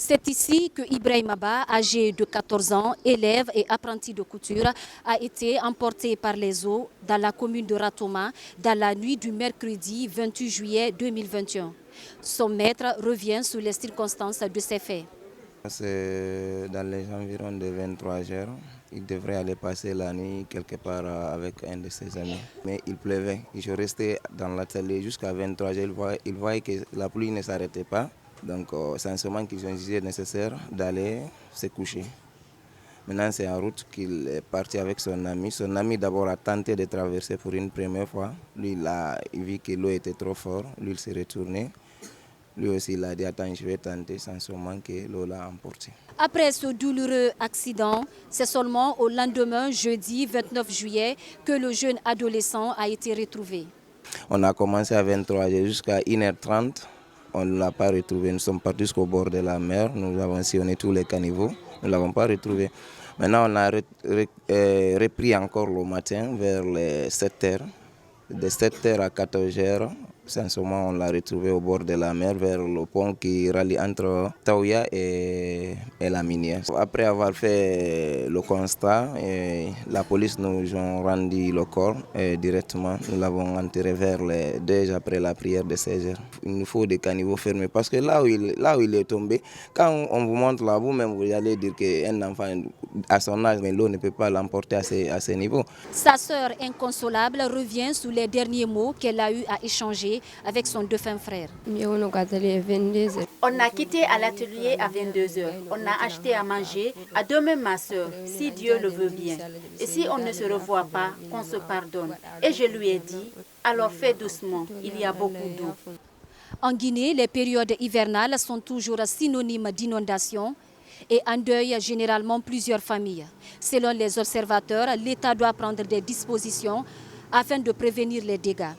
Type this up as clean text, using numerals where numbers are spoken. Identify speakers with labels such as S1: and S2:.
S1: C'est ici que Ibrahima Ba, âgé de 14 ans, élève et apprenti de couture, a été emporté par les eaux dans la commune de Ratoma dans la nuit du mercredi 28 juillet 2021. Son maître revient sur les circonstances de ces faits.
S2: C'est dans les environs de 23 heures. Il devrait aller passer la nuit quelque part avec un de ses amis. Mais il pleuvait. Je restais dans l'atelier jusqu'à 23 heures. Il voyait que la pluie ne s'arrêtait pas. Donc c'est en ce moment qu'ils ont jugé nécessaire d'aller se coucher. Maintenant c'est en route qu'il est parti avec son ami. Son ami d'abord a tenté de traverser pour une première fois. Lui il vit que l'eau était trop forte. Lui il s'est retourné. Lui aussi, il a dit, attends, je vais tenter sans ce moment que l'eau l'a emporté.
S1: Après ce douloureux accident, c'est seulement au lendemain, jeudi 29 juillet, que le jeune adolescent a été retrouvé.
S2: On a commencé à 23h jusqu'à 1h30. On ne l'a pas retrouvé. Nous sommes partis jusqu'au bord de la mer. Nous avons sillonné tous les caniveaux. Nous ne l'avons pas retrouvé. Maintenant, on a repris encore le matin vers les 7h. De 7h à 14h, en ce moment, on l'a retrouvé au bord de la mer, vers le pont qui relie entre Taouya et la minière. Après avoir fait le constat, la police nous a rendu le corps directement. Nous l'avons enterré vers les 2 après la prière de 16h. Il nous faut des caniveaux fermés parce que là où il est tombé, quand on vous montre là, vous-même, vous allez dire qu'un enfant à son âge, mais l'eau ne peut pas l'emporter à ce niveau.
S1: Sa sœur inconsolable revient sur les derniers mots qu'elle a eu à échanger avec son défunt frère.
S3: On a quitté à l'atelier à 22h. On a acheté à manger. À demain, ma sœur, si Dieu le veut bien. Et si on ne se revoit pas, qu'on se pardonne. Et je lui ai dit, alors fais doucement, il y a beaucoup d'eau.
S1: En Guinée, les périodes hivernales sont toujours synonymes d'inondation et endeuillent généralement plusieurs familles. Selon les observateurs, l'État doit prendre des dispositions afin de prévenir les dégâts.